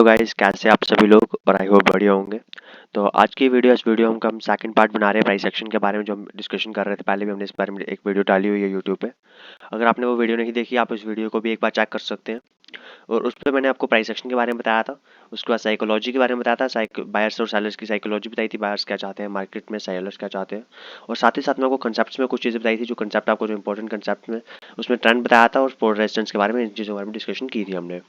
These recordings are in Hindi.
हेलो गाइस, कैसे आप सभी लोग और आई होप बढ़िया होंगे। तो आज की इस वीडियो हम सेकंड पार्ट बना रहे हैं प्राइस एक्शन के बारे में, जो हम डिस्कशन कर रहे थे। पहले भी हमने इस बारे में एक वीडियो डाली हुई है यूट्यूब पे। अगर आपने वो वीडियो नहीं देखी, आप इस वीडियो को भी एक बार चेक कर सकते हैं। और उस पर मैंने आपको प्राइस एक्शन के बारे में बताया था, उसके बाद साइकोलॉजी के बारे में बताया था, बायर्स और सेलर्स की साइकोलॉजी बताई थी, बायर्स क्या चाहते हैं मार्केट में, सेलर्स क्या चाहते हैं। और साथ ही साथ में आपको कंसेप्ट्स में कुछ चीज़ें बताई थी, जो कंसेप्ट आपको जो इंपॉर्टेंट कंसेप्ट में उसमें ट्रेंड बताया था, और सपोर्ट रेजिस्टेंस के बारे में, इन चीज़ों के बारे में डिस्कशन की थी हमने।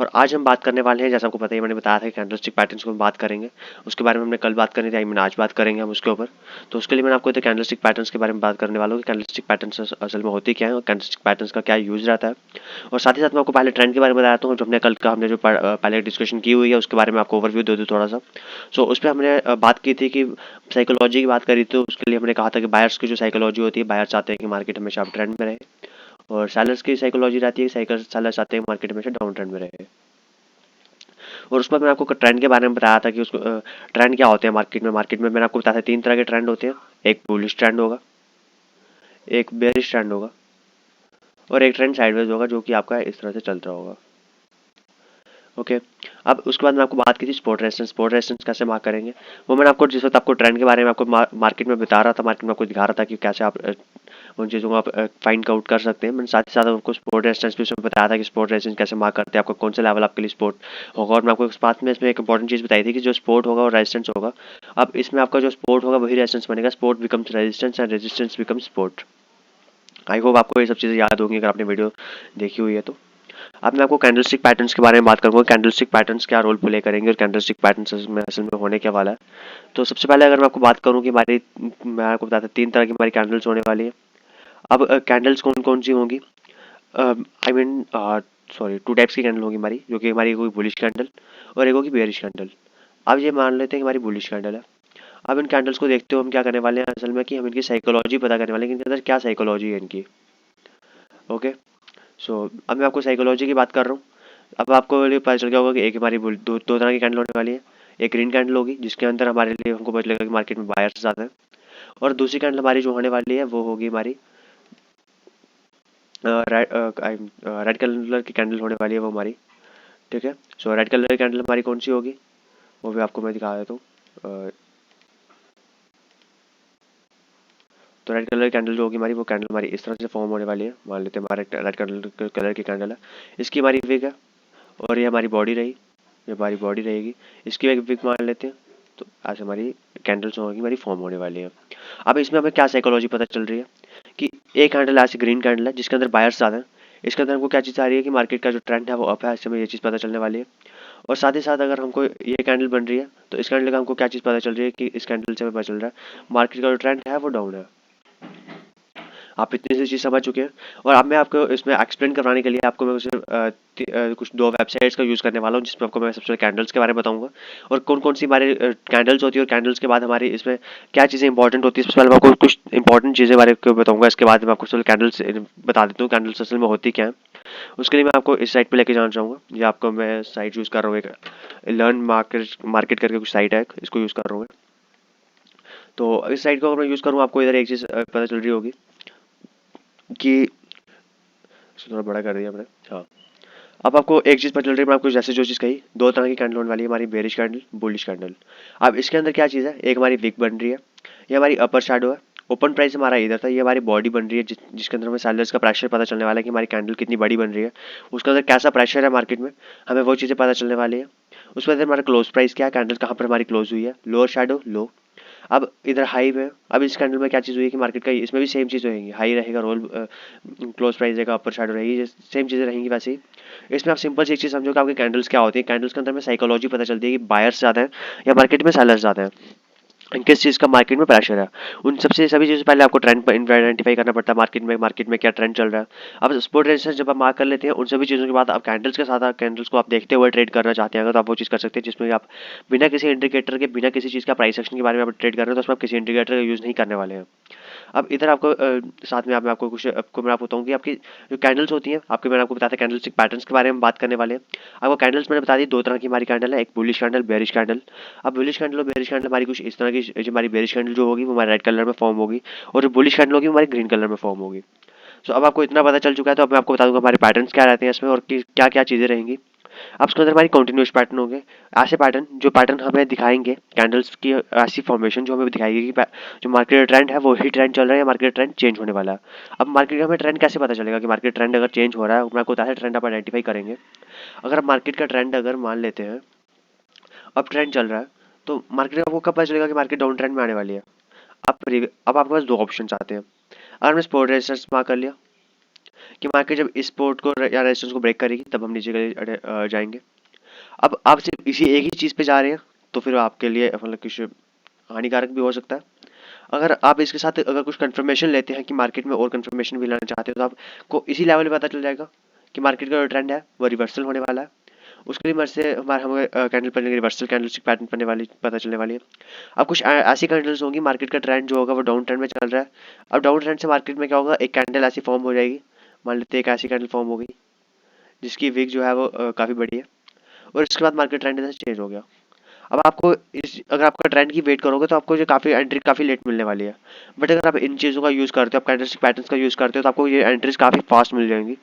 और आज हम बात करने वाले हैं, जैसा आपको पता ही मैंने बताया था, कैंडलस्टिक पैटर्न्स को हम बात करेंगे। उसके बारे में हमने कल बात करनी थी, आई मीन आज बात करेंगे हम उसके ऊपर। तो उसके लिए मैंने आपको कैंडलस्टिक पैटर्न्स के बारे में बात करने वाला हूँ कि कैंडलस्टिक पैटर्न्स असल में होती क्या है और कैंडलस्टिक पैटर्न्स का क्या यूज रहता है। और साथ ही साथ मैं आपको पहले ट्रेंड के बारे में बताता हूँ, जो हमने कल का हमने जो पहले डिस्कशन की हुई है, उसके बारे में आपको ओवरव्यू दे दूँ थोड़ा सा। सो उस पर हमने बात की थी कि साइकोलॉजी की बात करी, तो उसके लिए हमने कहा था कि बायर्स की जो साइकोलॉजी होती है, बायर चाहते हैं कि मार्केट हमेशा अप ट्रेंड में रहे। और सेलर्स की साइकोलॉजी रहती है, सेलर्स चाहते हैं मार्केट हमेशा डाउन ट्रेंड में रहे। और उसमें मैंने आपको ट्रेंड के बारे में बताया था कि उसको ट्रेंड क्या होते हैं मार्केट में मैंने आपको बताया था 3 तरह के ट्रेंड होते हैं। एक बुलिश ट्रेंड होगा, एक बेरिश ट्रेंड होगा, और एक ट्रेंड साइडवेज होगा, जो कि आपका इस तरह से चल रहा होगा। ओके। अब उसके बाद मैं आपको बात की थी स्पोर्ट रेजिस्टेंस कैसे मार्क करेंगे। वो मैंने आपको जिस वक्त आपको ट्रेंड के बारे में आपको मार्केट में बता रहा था, मार्केट में आपको दिखा रहा था कि कैसे आप उन चीज़ों को आप फाइंड आउट कर सकते हैं। मैंने साथ ही साथ आपको स्पोर्ट रेजिस्टेंस भी उसमें बताया था कि स्पोर्ट रेजिस्टेंस कैसे मार्क करते हैं, आपको कौन सा लेवल आपके लिए स्पोर्ट होगा। और मैं आपको इस बात में इसमें एक इंपॉर्टेंट चीज़ बताई थी कि जो स्पोर्ट होगा और रेजिस्टेंस होगा, अब इसमें आपका जो स्पोर्ट होगा वही रेजिस्टेंस बनेगा। Sport becomes resistance and resistance becomes sport. I hope आपको ये सब चीज़ें याद होंगी अगर आपने वीडियो देखी हुई है तो। अब मैं आपको कैंडलस्टिक पैटर्न्स के बारे में बात करूंगा, कैंडलस्टिक पैटर्न्स क्या रोल प्ले करेंगे और कैंडलस्टिक पैटर्न्स में असल में होने क्या वाला है। तो सबसे पहले अगर मैं आपको बात करूं कि मैं आपको बताता 3 तरह की हमारी कैंडल्स होने वाली है। अब कैंडल्स कौन कौन सी होंगी, आई मीन सॉरी, 2 टाइप्स की कैंडल होगी हमारी, जो कि हमारी होगी बुलिश कैंडल और एक होगी बेरिश कैंडल। अब ये मान लेते हैं कि हमारी बुलिश कैंडल है। अब इन कैंडल्स को देखते हुए हम क्या करने वाले हैं असल में, कि हम इनकी साइकोलॉजी पता करने वाले हैं कि इनके अंदर क्या साइकोलॉजी है इनकी। ओके। सो अब मैं आपको साइकोलॉजी की बात कर रहा हूँ। अब आपको ये पता चल गया होगा कि एक हमारी दो तरह की कैंडल होने वाली है। एक ग्रीन कैंडल होगी, जिसके अंदर हमारे लिए हमको पता चलेगा कि मार्केट में बायर्स ज़्यादा हैं। और दूसरी कैंडल हमारी जो होने वाली है वो होगी हमारी रेड कलर की कैंडल होने वाली है वो हमारी। ठीक है। सो रेड कलर की कैंडल हमारी कौन सी होगी, वो भी आपको मैं दिखा देता हूँ। तो रेड कलर की कैंडल जो होगी हमारी, वो कैंडल हमारी इस तरह से फॉर्म होने वाली है। मान लेते हैं हमारा रेड कलर की कैंडल है, इसकी हमारी विग है, और ये हमारी बॉडी रही, ये हमारी बॉडी रहेगी, इसकी एक विग मान लेते हैं। तो आज हमारी कैंडल्स होगी हमारी फॉर्म होने वाली है। अब इसमें हमें क्या साइकोलॉजी पता चल रही है कि एक कैंडल ऐसी ग्रीन कैंडल है जिसके अंदर बायर्स ज़्यादा है। इसके अंदर हमको क्या चीज़ आ रही है कि मार्केट का जो ट्रेंड है वो अप है, इससे हमें ये चीज़ पता चलने वाली है। और साथ ही साथ अगर हमको ये कैंडल बन रही है, तो इस कैंडल का हमको क्या चीज़ पता चल रही है कि इस कैंडल से हमें पता चल रहा है मार्केट का जो ट्रेंड है वो डाउन है। आप इतनी सी चीज़ समझ चुके हैं। और अब मैं आपको इसमें एक्सप्लेन करवाने के लिए आपको मैं सिर्फ कुछ 2 वेबसाइट्स का यूज़ करने वाला हूँ, जिसमें आपको मैं सबसे पहले कैंडल्स के बारे में बताऊंगा और कौन कौन सी हमारे कैंडल्स होती है, और कैंडल्स के बाद हमारी इसमें क्या चीज़ें इंपॉर्टेंट होती है। सबसे पहले मैं आपको कुछ इंपॉर्टेंट चीज़ें बारे में बताऊंगा, इसके बाद मैं आपको सबसे कैंडल्स बता देता हूँ कैंडल्स असल में होती क्या है। उसके लिए मैं आपको इस साइट पर लेके जाना चाहूँगा। ये आपको मैं साइट यूज़ कर रहा हूँ, एक लर्न मार्केट करके कुछ साइट है, इसको यूज़ कर रहा हूँ मैं। तो इस साइट को अगर मैं यूज़ करूँ, आपको इधर एक चीज़ पता चल रही होगी कि थोड़ा बड़ा कर दिया मैंने। हाँ। अब आपको एक चीज़ पता चल रही है, मैं आपको जैसे जो चीज़ कही, 2 तरह की कैंडल होने वाली है हमारी, बेरिश कैंडल, बुलिश कैंडल। अब इसके अंदर क्या चीज़ है, एक हमारी विक बन रही है, ये हमारी अपर शैडो है। ओपन प्राइस हमारा इधर था, ये हमारी बॉडी बन रही है, जिसके अंदर हमें सेलर्स का प्रेशर पता चलने वाला है कि हमारी कैंडल कितनी बड़ी बन रही है, उसके अंदर कैसा प्रेशर है मार्केट में, हमें वो चीज़ें पता चलने वाली है। उसके बाद हमारा क्लोज प्राइस क्या है, कैंडल कहाँ पर हमारी क्लोज हुई है, लोअर शैडो लो। अब इधर हाई में, अब इस कैंडल में क्या चीज़ हुई है कि मार्केट का इसमें भी सेम चीज़ रहेगी, हाई रहेगा, रोल क्लोज प्राइस रहेगा, अपर शैडो रहेगी, सेम चीज़ें रहेंगी वैसे ही। इसमें आप सिंपल सी एक चीज़ समझो कि आपकी कैंडल्स क्या होती है। कैंडल्स के अंदर में साइकोलॉजी पता चलती है कि बायर्स ज़्यादा है या मार्केट में सेलर्स ज़्यादा है, किस चीज़ का मार्केट में प्रेशर है। उन सबसे सभी चीज़ों से पहले आपको ट्रेंड आइडेंटिफाई करना पड़ता है, मार्केट में क्या ट्रेंड चल रहा है। अब सपोर्ट रेजिस्टेंस जब आप मार्क कर लेते हैं, उन सभी चीज़ों के बाद आप कैंडल्स के साथ कैंडल्स को आप देखते हुए ट्रेड करना चाहते हैं अगर, तो आप वो चीज़ कर सकते हैं, जिसमें आप बिना किसी इंडिकेटर के, बिना किसी चीज़ का प्राइस एक्शन के बारे में आप ट्रेड कर रहे हैं, तो उसमें आप किसी इंडिकेटर का यूज़ नहीं करने वाले हैं। अब इधर आपको साथ में मैं आपको कुछ आपको मैं आपको बताऊँ कि आपकी जो कैंडल्स होती हैं, मैंने आपको बताया था कैंडलस्टिक पैटर्न्स के बारे में बात करने वाले हैं। आपको कैंडल्स मैंने बता दी, 2 तरह की हमारी कैंडल है, एक बुलिश कैंडल, बेरिश कैंडल। अब बुलिश कैंडल और बेरिश कैंडल हमारी कुछ इस तरह की, जो हमारी बेरिश कैंडल जो होगी वो हमारे रेड कलर में फॉर्म होगी, और जो बुलिश कैंडल होगी वो हमारी ग्रीन कलर में फॉर्म होगी। सो अब आपको इतना पता चल चुका है, तो अब मैं आपको बता दूंगा हमारे पैटर्न्स क्या रहते हैं इसमें और क्या क्या चीज़ें रहेंगी। अब उसके अंदर हमारी कंटिन्यूस पैटर्न होंगे, ऐसे पैटर्न जो पैटर्न हमें दिखाएंगे कैंडल्स की, ऐसी फॉर्मेशन जो हमें दिखाएगी कि जो मार्केट ट्रेंड है वो ही ट्रेंड चल रहा है या मार्केट ट्रेंड चेंज होने वाला है। अब मार्केट का हमें ट्रेंड कैसे पता चलेगा कि मार्केट ट्रेंड अगर चेंज हो रहा है, मैं आपको बताया ट्रेंड आप आइडेंटिफाई करेंगे। अगर आप मार्केट का ट्रेंड अगर मान लेते हैं, अब ट्रेंड चल रहा है, तो मार्केट का आपको कब पता चलेगा कि मार्केट डाउन ट्रेंड में आने वाली है। अब आपके पास दो ऑप्शन आते हैं। अगर हमने सपोर्ट रेजिस्टेंस मार्क कर लिया कि मार्केट जब इस सपोर्ट को या रेजिस्टेंस को ब्रेक करेगी तब हम नीचे के लिए जाएंगे। अब आप सिर्फ इसी एक ही चीज़ पे जा रहे हैं तो फिर आपके लिए मतलब कुछ हानिकारक भी हो सकता है। अगर आप इसके साथ अगर कुछ कंफर्मेशन लेते हैं कि मार्केट में और कंफर्मेशन भी लेना चाहते हो, तो आपको इसी लेवल पे पता चल जाएगा कि मार्केट का जो ट्रेंड है वो रिवर्सल होने वाला है। उसके लिए मर्ज से हमारे हमें कैंडल पर रिवर्सल कैंडलस्टिक पैटर्न बनने वाली पता चलने वाली है। अब कुछ ऐसी कैंडल्स होंगी, मार्केट का ट्रेंड जो होगा वो डाउन ट्रेंड में चल रहा है। अब डाउन ट्रेंड से मार्केट में क्या होगा, एक कैंडल ऐसी फॉर्म हो जाएगी, मान लेते हैं एक ऐसी कैंडल फॉर्म हो गई जिसकी विक जो है वो काफ़ी बड़ी है, और इसके बाद मार्केट ट्रेंड इधर से चेंज हो गया। अब आपको इस अगर आपका ट्रेंड की वेट करोगे तो आपको जो काफ़ी एंट्री काफ़ी लेट मिलने वाली है। बट अगर आप इन चीज़ों का यूज़ करते हो, आप कैंडलस्टिक पैटर्न्स का यूज़ करते हो, तो आपको ये एंट्रीज काफ़ी फास्ट मिल जाएंगी,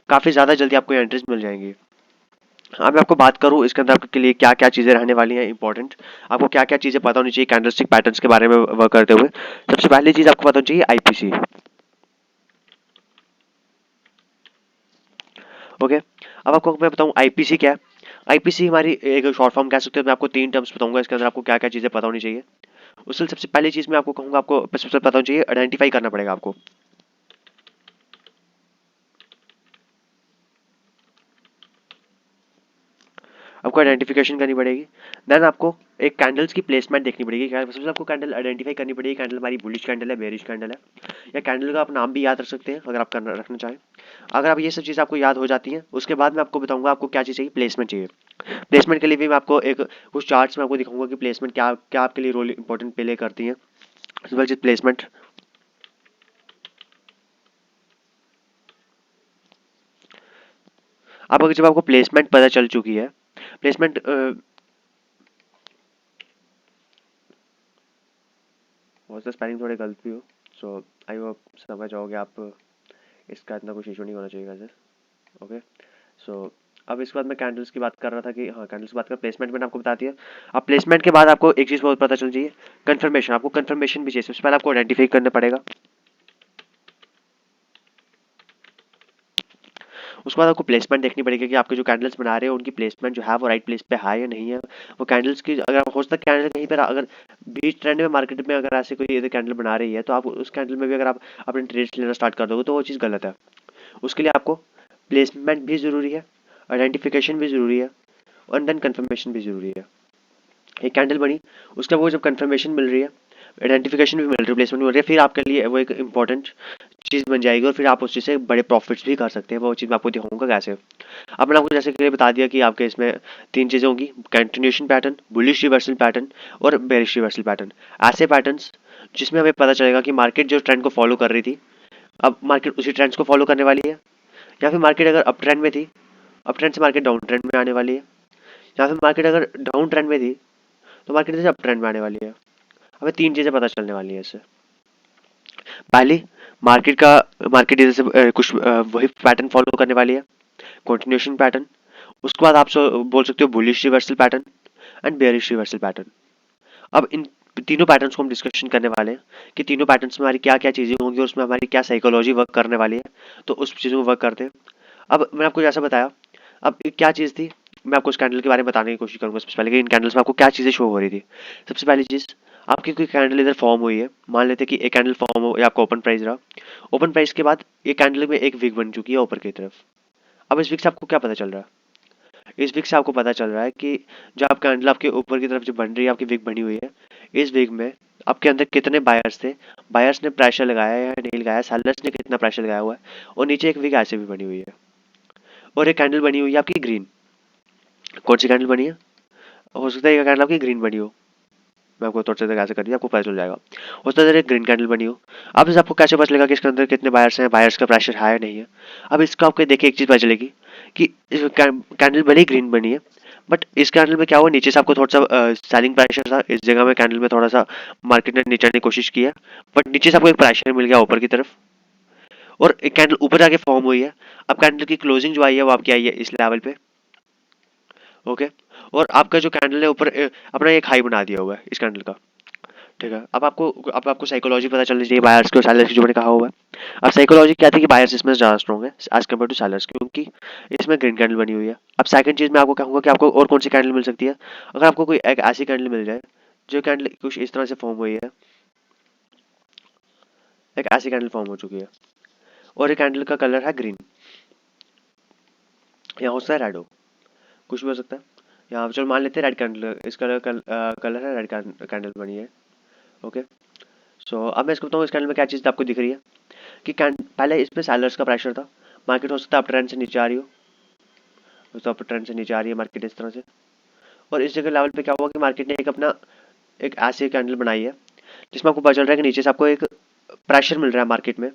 काफ़ी ज़्यादा जल्दी आपको ये एंट्रीज मिल जाएंगी। अब मैं आपको बात करूँ इसके अंदर आपके लिए क्या क्या चीज़ें रहने वाली हैं इंपॉर्टेंट, आपको क्या क्या चीज़ें पता होनी चाहिए कैंडलस्टिक पैटर्न्स के बारे में वर्क करते हुए। सबसे पहली चीज़ आपको पता होनी चाहिए आईपीसी। ओके, अब आपको मैं बताऊँ आईपीसी क्या है। आईपीसी हमारी एक शॉर्ट फॉर्म कह सकते हो। मैं आपको तीन टर्म्स बताऊंगा, इसके अंदर आपको क्या क्या चीज़ें पता होनी चाहिए। उससे सबसे पहली चीज़ मैं आपको कहूँगा, आपको सबसे पता होनी चाहिए, आइडेंटिफाई करना पड़ेगा आपको। आपको आइडेंटिफिकेशन करनी पड़ेगी। देन आपको एक कैंडल्स की प्लेसमेंट देखनी पड़ेगी। सबसे आपको कैंडल आइडेंटिफाई करनी पड़ेगी, कैंडल हमारी बुलिश कैंडल है, बेरिश कैंडल है, या कैंडल का आप नाम भी याद रख सकते हैं अगर आप रखना चाहें। अगर आप ये सब चीज़ आपको याद हो जाती हैं, उसके बाद मैं आपको बताऊंगा आपको क्या चीज़ चाहिए, प्लेसमेंट चाहिए। प्लेसमेंट के लिए भी मैं आपको एक कुछ चार्ट्स में आपको दिखाऊंगा कि प्लेसमेंट क्या क्या आपके लिए रोल इंपॉर्टेंट प्ले करती है। प्लेसमेंट, अब अगर जब आपको प्लेसमेंट पता चल चुकी है, प्लेसमेंट हो सकता है स्पेलिंग थोड़ी गलत भी हो, सो आई होप समझ जाओगे आप, इसका इतना कुछ इशू नहीं होना चाहिए वैसे। ओके, सो अब इसके बाद मैं कैंडल्स की बात कर रहा था कि हाँ कैंडल्स की बात कर, प्लेसमेंट मैंने आपको बता दिया। अब प्लेसमेंट के बाद आपको एक चीज़ बहुत पता चल चाहिए, कंफर्मेशन। आपको कंफर्मेशन भी चाहिए, सबसे पहले आपको आइडेंटिफाई करना पड़ेगा। उसके बाद आपको प्लेसमेंट देखनी पड़ेगी कि आपके जो कैंडल्स बना रहे हो उनकी प्लेसमेंट जो है वो राइट प्लेस पे है या नहीं है। वो कैंडल्स की अगर हो सकता है कैंडल कहीं पर अगर बीच ट्रेंड में मार्केट में अगर ऐसे कोई इधर कैंडल बना रही है, तो आप उस कैंडल में भी अगर आप अपने ट्रेड्स लेना स्टार्ट कर दोगे तो वो चीज़ गलत है। उसके लिए आपको प्लेसमेंट भी ज़रूरी है, आइडेंटिफिकेशन भी ज़रूरी है, और देन कंफर्मेशन भी ज़रूरी है। एक कैंडल बनी, उसका वो जब कंफर्मेशन मिल रही है, आइडेंटिफिकेशन भी मिल रही है, प्लेसमेंट मिल रही है, फिर आपके लिए वो एक इंपॉर्टेंट चीज़ बन जाएगी और फिर आप उस चीज़ से बड़े प्रॉफिट्स भी कर सकते हैं। वो चीज़ मैं आपको दिखाऊंगा कैसे। अब मैंने आपको जैसे कि बता दिया कि आपके इसमें तीन चीज़ें होंगी, continuation pattern, bullish reversal pattern और बेरिश रिवर्सल पैटर्न। ऐसे पैटर्न्स जिसमें हमें पता चलेगा कि मार्केट जो ट्रेंड को फॉलो कर रही थी, अब मार्केट उसी ट्रेंड्स को फॉलो करने वाली है, या फिर मार्केट अगर अप ट्रेंड में थी, अप ट्रेंड से मार्केट डाउन ट्रेंड में आने वाली है, या फिर मार्केट अगर डाउन ट्रेंड में थी तो मार्केट से अप ट्रेंड में आने वाली है। हमें तीन चीज़ें पता चलने वाली है इससे। पहली, मार्केट इधर से कुछ वही पैटर्न फॉलो करने वाली है, कंटिन्यूएशन पैटर्न। उसके बाद आप बोल सकते हो bullish reversal pattern and bearish reversal pattern. अब इन तीनों पैटर्न्स को हम डिस्कशन करने वाले हैं कि तीनों पैटर्न्स में हमारी क्या क्या चीज़ें होंगी और उसमें हमारी क्या साइकोलॉजी वर्क करने वाली है, तो उस चीज़ों को वर्क करते हैं। अब मैंने आपको जैसा बताया, अब क्या चीज़ थी, मैं आपको इस कैंडल के बारे में बताने की कोशिश करूंगा। सबसे पहले कि इन कैंडल्स में आपको क्या चीज़ें शो हो रही थी। सबसे पहली चीज़, आपकी कोई कैंडल इधर फॉर्म हुई है, मान लेते हैं कि एक कैंडल फॉर्म हो या आपका ओपन प्राइस रहा। ओपन प्राइस के बाद ये कैंडल में एक विक बन चुकी है ऊपर की तरफ। अब इस विक से आपको क्या पता चल रहा है, इस विक से आपको पता चल रहा है कि जो आप कैंडल आपके ऊपर की तरफ जो बन रही है, आपकी विक बनी हुई है, इस विक में आपके अंदर कितने बायर्स थे, बायर्स ने प्रेशर लगाया या नहीं लगाया, सेलर्स ने कितना प्रेशर लगाया हुआ है, और नीचे एक विक ऐसे भी बनी हुई है, और एक कैंडल बनी हुई है आपकी ग्रीन। कौन सी कैंडल बनी है, हो सकता है ये कैंडल आपकी ग्रीन बनी हो, मैं आपको थोड़ा सा कैसे कर दिया आपको पता चल जाएगा। हो सकता है एक ग्रीन कैंडल बनी हो। अब इसे आपको कैसे पता चलेगा कि इसके अंदर कितने बायर्स हैं, बायर्स का प्रेशर है या नहीं है। अब इसको आपको देखिए एक चीज़ पता चलेगी कि इस कैंडल भले ही ग्रीन बनी है, बट इस कैंडल में क्या हुआ, नीचे से आपको थोड़ा सा सेलिंग प्रेशर था, इस जगह में कैंडल में थोड़ा सा मार्केट ने नीचे आने की कोशिश की है, बट नीचे से आपको एक प्रेशर मिल गया ऊपर की तरफ, और एक कैंडल ऊपर जाके फॉर्म हुई है। अब कैंडल की क्लोजिंग जो आई है वो आपकी आई है इस लेवल पे, ओके। और आपका जो कैंडल है ऊपर अपना एक हाई बना दिया हुआ है इस कैंडल का, ठीक है। अब आपको साइकोलॉजी पता चलनी चाहिए बायर्स की और सेलर्स की, जो मैंने कहा हुआ है। अब साइकोलॉजी क्या थी कि बायर्स इसमें ज़्यादा स्ट्रॉन्ग है एज कम्पेयर टू सेलर्स, क्योंकि इसमें ग्रीन कैंडल बनी हुई है। अब सेकंड चीज़ मैं आपको कहूँगा कि आपको और कौन सी कैंडल मिल सकती है। अगर आपको कोई एक ऐसी कैंडल मिल जाए जो कैंडल कुछ इस तरह से फॉर्म हुई है, एक ऐसी कैंडल फॉर्म हो चुकी है और ये कैंडल का कलर है ग्रीन, या हो सकता है रेड हो, कुछ भी हो सकता है। यहाँ चलो मान लेते हैं रेड कैंडल, इस कलर है, रेड कैंडल बनी है। ओके। सो अब मैं इसको बताऊँ इस कैंडल में क्या चीज़ आपको दिख रही है कि पहले इसमें सेलर्स का प्रेशर था। मार्केट हो सकता है अप ट्रेंड से नीचे आ रही हो, तो अप ट्रेंड से नीचे आ रही है मार्केट इस तरह से। और इस जगह लेवल पे क्या हुआ कि मार्केट ने एक अपना एक ऐसी कैंडल बनाई है जिसमें आपको पता चल रहा है कि नीचे से आपको एक प्रेशर मिल रहा है मार्केट में।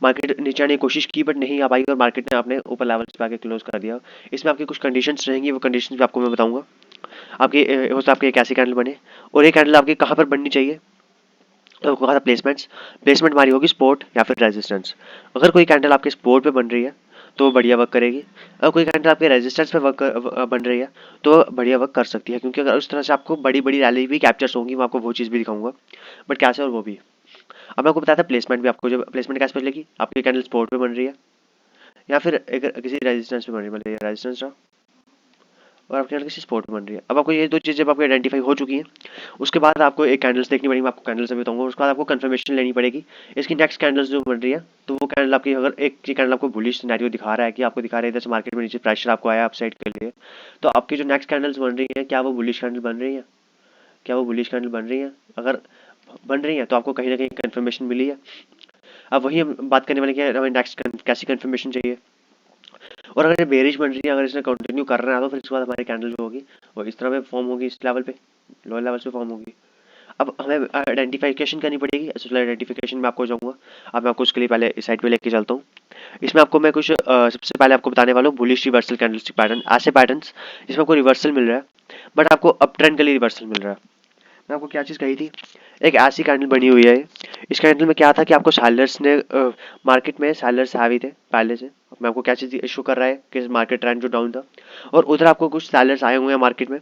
मार्केट नीचे आने की कोशिश की बट नहीं आ पाई और मार्केट ने अपने ऊपर लेवल पे आके क्लोज कर दिया। इसमें आपकी कुछ कंडीशंस रहेंगी, वो कंडीशंस भी आपको मैं बताऊंगा। आपकी हो सकता है आपकी एक ऐसी कैंडल बने और ये कैंडल आपकी कहाँ पर बननी चाहिए, तो कहा था प्लेसमेंट्स। प्लेसमेंट हमारी होगी सपोर्ट या फिर रेजिस्टेंस। अगर कोई कैंडल आपके सपोर्ट पे बन रही है तो वो बढ़िया वर्क करेगी। अगर कोई कैंडल आपके रेजिस्टेंस पे बन रही है तो बढ़िया वर्क कर सकती है, क्योंकि अगर उस तरह से आपको बड़ी बड़ी रैली भी कैप्चर्स होंगी, मैं आपको वो चीज़ भी दिखाऊंगा। बट कैसे और वो भी। अब मैं आपको बताया था प्लेसमेंट भी, आपको जब प्लेसमेंट कैसे मिलेगी, आपकी कैंडल सपोर्ट पे बन रही है या फिर एक किसी रेजिस्टेंस पे बन रही है, मतलब रेजिस्टेंस रहा और आपकी कैंडल किसी सपोर्ट पे बन रही है। अब आपको ये दो चीज़ जब आपको आइडेंटिफाई हो चुकी हैं, उसके बाद आपको एक कैंडल्स देखनी पड़ेगी। मैं आपको कैंडल्स अभी बताऊंगा, उसके बाद आपको कंफर्मेशन लेनी पड़ेगी इसकी नेक्स्ट कैंडल्स जो बन रही है। तो वो कैंडल आपकी, अगर एक कैंडल आपको बुलिश सिनेरियो दिखा रहा है कि आपको दिखा रहा है इधर से मार्केट में नीचे प्रेशर आपको आया अपसाइड के लिए, तो आपकी जो नेक्स्ट कैंडल्स बन रही है क्या वो बुलिश कैंडल बन रही है, क्या वो बुलिश कैंडल बन रही है। अगर बन रही है तो आपको कहीं ना कहीं कंफर्मेशन मिली है। अब वही हम बात करने वाले कि हमें नेक्स्ट कैसी कंफर्मेशन चाहिए। और अगर ये बेरिश बन रही है, अगर इसने कंटिन्यू कर रहा है तो फिर इसके बाद हमारी कैंडल जो होगी वो इस तरह पे फॉर्म होगी, इस लेवल पे, लोअर लेवल पे फॉर्म होगी। अब हमें आइडेंटिफिकेशन करनी पड़ेगी, एसोसिएट आइडेंटिफिकेशन में आपको जाऊंगा। अब मैं आपको उसके लिए पहले इस साइड पे लेके चलता हूँ। इसमें आपको मैं कुछ सबसे पहले आपको बताने वाला हूँ बुलिश रिवर्सल कैंडलस्टिक पैटर्न, ऐसे पैटर्न्स जिसमें आपको रिवर्सल मिल रहा है बट आपको अप ट्रेंड के लिए रिवर्सल मिल रहा है। मैं आपको क्या चीज़ कही थी, एक ऐसी कैंडल बनी हुई है। इस कैंडल में क्या था कि आपको सैलर्स ने मार्केट में सैलर्स हैवी थे पहले से। मैं आपको क्या चीज़ इशू कर रहा है कि मार्केट ट्रेंड जो डाउन था और उधर आपको कुछ सैलर्स आए हुए हैं मार्केट में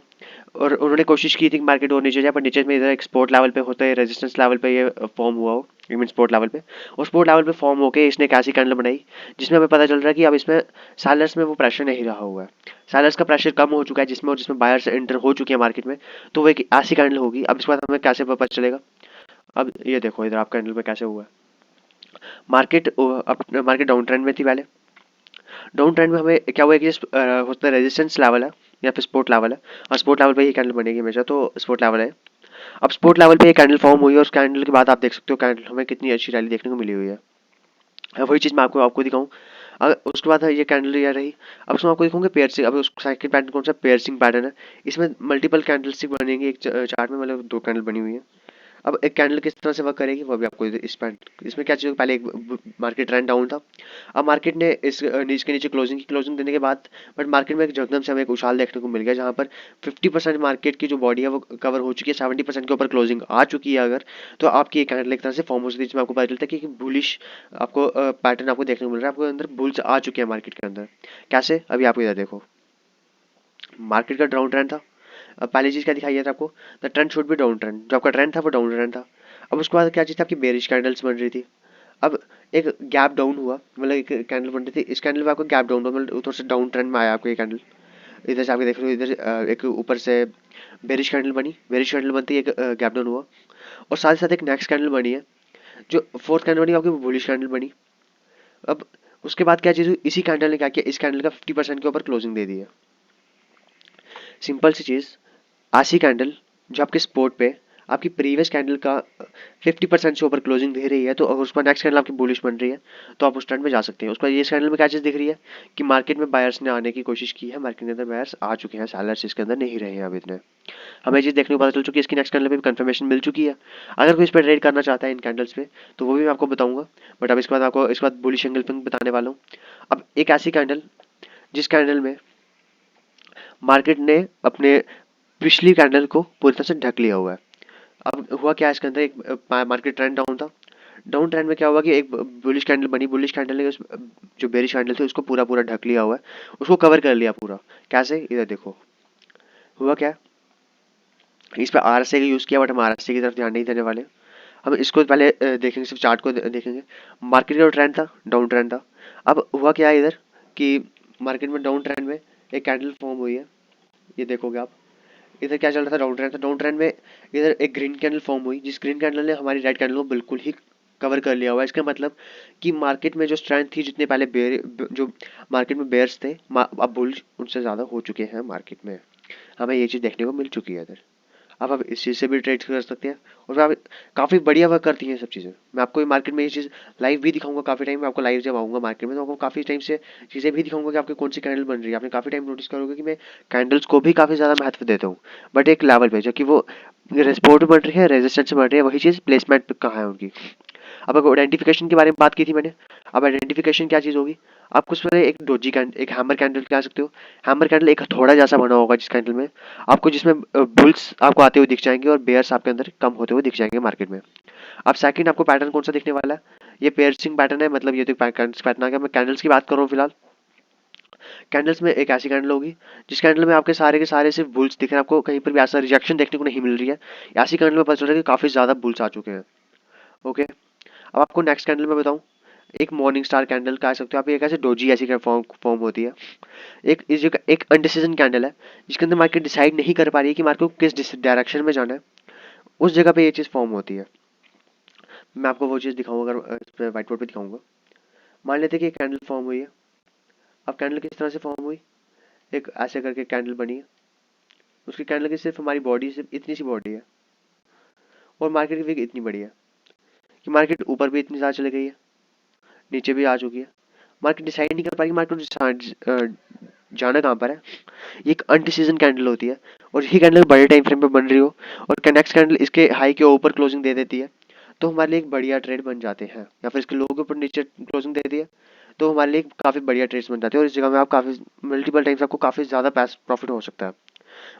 और उन्होंने कोशिश की थी कि मार्केट और नीचे जाए, पर नीचे में इधर एक सपोर्ट लेवल पे होता है, रेजिस्टेंस लेवल पे ये फॉर्म हुआ हो, मीन सपोर्ट लेवल पे। और सपोर्ट लेवल पे फॉर्म होके इसने एक ऐसी कैंडल बनाई जिसमें हमें पता चल रहा है कि अब इसमें सैलर्स में वो प्रेशर नहीं रहा हुआ है, सैलर्स का प्रेशर कम हो चुका है, जिसमें बायर्स एंटर हो चुके हैं मार्केट में। तो वो एक ऐसी कैंडल होगी। अब इसके बाद हमें कैसे पता चलेगा, अब ये देखो इधर आप कैंडल पे कैसे हुआ है। मार्केट डाउन ट्रेंड में थी पहले। डाउन ट्रेंड में हमें क्या हुआ है कि होता है रेजिस्टेंस लेवल है या फिर सपोर्ट लेवल है, और सपोर्ट लेवल पे ही कैंडल बनेगी हमेशा, तो सपोर्ट लेवल है। अब सपोर्ट लेवल पे ये कैंडल फॉर्म हुई है और उस कैंडल के बाद आप देख सकते हो कैंडल हमें कितनी अच्छी रैली देखने को मिली हुई है। अब वही चीज़ मैं आपको आपको दिखाऊं। अगर उसके बाद ये कैंडल ये रही, अब उसमें आपको दिखाऊंगे पेयर्सिंग। अब उस सेकंड पैटर्न कौन सा पेयर्सिंग पैटर्न है, इसमें मल्टीपल कैंडलस्टिक बनेंगे एक चार्ट में, मतलब दो कैंडल बनी हुई है। अब एक कैंडल किस तरह से वर्क करेगी वो भी आपको इसमें क्या चीज़, पहले एक मार्केट ट्रेंड डाउन था। अब मार्केट ने इस नीचे के नीचे क्लोजिंग देने के बाद बट मार्केट में एक जगदम से हमें एक उछाल देखने को मिल गया, जहाँ पर 50% मार्केट की जो बॉडी है वो कवर हो चुकी है, 70% के ऊपर क्लोजिंग आ चुकी है। अगर तो आपकी एक कैंडल एक तरह से फॉर्म हो सकती है, जिसमें आपको पता चलता है कि बुलिश आपको पैटर्न आपको देखने को मिल रहा है, आपको अंदर बुल्स आ चुके हैं मार्केट के अंदर। कैसे, अभी आपको इधर देखो, मार्केट का डाउन ट्रेंड था। अब पहली चीज क्या दिखाई है आपको, the trend should be down trend, जो आपका ट्रेंड था वो डाउन ट्रेंड था। अब उसके बाद क्या चीज था, आपकी बेरिश कैंडल्स बन रही थी। अब एक गैप डाउन हुआ, मतलब एक कैंडल बन रही थी, इस कैंडल में आपको गैप डाउन हुआ, मतलब थोड़ा सा डाउन ट्रेंड में आया आपको ये कैंडल। इधर से आप देख रहे हो, इधर एक ऊपर से बेरिश कैंडल बनी, बेरिश कैंडल बनती है, एक गैप डाउन हुआ और साथ ही साथ एक नेक्स्ट कैंडल बनी है, जो फोर्थ कैंडल बनी आपकी बुलिश कैंडल बनी। अब उसके बाद क्या चीज़ हुई, इसी कैंडल ने क्या किया, इस कैंडल का 50% के ऊपर क्लोजिंग दे दिया। सिंपल सी चीज़, आशी कैंडल जो आपके स्पोर्ट पे आपकी प्रीवियस कैंडल का 50% से ऊपर क्लोजिंग दे रही है, तो अगर उसका नेक्स्ट कैंडल आपकी बुलिश बन रही है तो आप उस ट्रेंड में जा सकते हैं। उसका ये कैंडल में क्या चीज़ दिख रही है कि मार्केट में बायर्स ने आने की कोशिश की है, मार्केट के अंदर बायर्स आ चुके हैं, सेलर्स इसके अंदर नहीं रहे हैं अब इतने। हमें चीज़ देखने को पता चल चुकी है, इसकी नेक्स्ट कैंडल पे भी कंफर्मेशन मिल चुकी है। अगर कोई इस पर ट्रेड करना चाहता है इन कैंडल्स पे तो वो भी मैं आपको बताऊंगा। बट अब इसके बाद आपको इसके बाद बुलिश एंगल पे बताने वाला हूँ। अब एक ऐसी कैंडल जिस कैंडल में मार्केट ने अपने पिछली कैंडल को पूरी तरह से ढक लिया हुआ है। अब हुआ क्या, इसके अंदर एक मार्केट ट्रेंड डाउन था। डाउन ट्रेंड में क्या हुआ कि एक बुलिश कैंडल बनी, बुलिश कैंडल ने जो बेरिश कैंडल थी उसको पूरा पूरा ढक लिया हुआ है, उसको कवर कर लिया पूरा। कैसे, इधर देखो, हुआ क्या, इस पे आरएसआई का यूज़ किया, बट हम आरएसआई की तरफ ध्यान नहीं देने वाले। हम इसको पहले देखेंगे, सिर्फ चार्ट को देखेंगे। मार्केट का जो ट्रेंड था, डाउन ट्रेंड था। अब हुआ क्या है इधर कि मार्केट में डाउन ट्रेंड में एक कैंडल फॉर्म हुई है, ये देखोगे आप। इधर क्या चल रहा था, डाउन ट्रेंड था। डाउन ट्रेंड में इधर एक ग्रीन कैंडल फॉर्म हुई, जिस ग्रीन कैंडल ने हमारी रेड कैंडल को बिल्कुल ही कवर कर लिया हुआ है। इसका मतलब कि मार्केट में जो स्ट्रेंथ थी, जितने पहले जो मार्केट में बेयर्स थे, अब बुल्स उनसे ज़्यादा हो चुके हैं मार्केट में। हमें ये चीज़ देखने को मिल चुकी है इधर। अब आप इस चीज़ से भी ट्रेड कर सकते हैं, और आप काफ़ी बढ़िया वर्क करती हैं ये सब चीज़ें। मैं आपको ये मार्केट में ये चीज़ लाइव भी दिखाऊंगा काफ़ी टाइम में। आपको लाइव जब आऊँगा मार्केट में, तो आपको काफ़ी टाइम से चीज़ें भी दिखाऊंगा कि आपकी कौन सी कैंडल बन रही है। आपने काफ़ी टाइम नोटिस करोगे कि मैं कैंडल्स को भी काफ़ी ज़्यादा महत्व देता हूँ, बट एक लेवल पे, जो कि वो सपोर्ट बन रही है, रेजिस्टेंस बन रही है, वही चीज़ प्लेसमेंट कहाँ है उनकी। अब अगर आइडेंटिफिकेशन के बारे में बात की थी मैंने, अब आइडेंटिफिकेशन क्या चीज़ होगी, आप कुछ में एक डोजी कैंडल, एक हैमर कैंडल कह सकते हो। हैमर कैंडल एक हथौड़ा जैसा बना होगा, जिस कैंडल में आपको, जिसमें बुल्स आपको आते हुए दिख जाएंगे और बेयर्स आपके अंदर कम होते हुए दिख जाएंगे मार्केट में। अब सेकंड आपको पैटर्न कौन सा दिखने वाला है, ये पेयर्सिंग पैटर्न है। मतलब ये तो कैंडल्स पैटर्न आ गया। मैं कैंडल्स की बात कर रहा हूँ फिलहाल। कैंडल्स में एक ऐसी कैंडल होगी जिस कैंडल में आपके सारे के सारे सिर्फ बुल्स दिख रहे हैं, आपको कहीं पर भी ऐसा रिजेक्शन देखने को नहीं मिल रही है। ऐसी कैंडल में पता चल रहा है कि काफी ज्यादा बुल्स आ चुके हैं। ओके, अब आपको नेक्स्ट कैंडल में बताऊं, एक मॉर्निंग स्टार कैंडल कह सकते हो आप। एक ऐसे डोजी ऐसी फॉर्म फॉर्म होती है। एक अनडिसीजन कैंडल है, जिसके अंदर मार्केट डिसाइड नहीं कर पा रही है कि मार्केट को किस डायरेक्शन में जाना है। उस जगह पे ये चीज़ फॉर्म होती है। मैं आपको वो चीज़ दिखाऊंगा, अगर इस पे व्हाइट बोर्ड पे दिखाऊंगा। मान लेते हैं कि एक कैंडल फॉर्म हुई है। अब कैंडल किस तरह से फॉर्म हुई, एक ऐसे करके कैंडल बनी है। उसकी कैंडल की सिर्फ हमारी बॉडी, सिर्फ इतनी सी बॉडी है, और मार्केट की विग इतनी बड़ी है कि मार्केट ऊपर भी इतनी ज़्यादा चली गई है, नीचे भी आ चुकी है। मार्केट डिसाइड नहीं कर पाएगी मार्केट जाना कहाँ पर है। ये एक अनडिसीजन कैंडल होती है, और यही कैंडल बड़े टाइम फ्रेम पे बन रही हो, और नेक्स्ट कैंडल इसके हाई के ऊपर क्लोजिंग दे देती है, तो हमारे लिए एक बढ़िया ट्रेड बन जाते हैं। या फिर इसके लो के ऊपर नीचे क्लोजिंग दे दिया, तो हमारे लिए काफ़ी बढ़िया ट्रेड्स बन जाते हैं। और इस जगह में आप काफ़ी मल्टीपल टाइम्स आपको काफ़ी ज़्यादा पैस प्रॉफिट हो सकता है।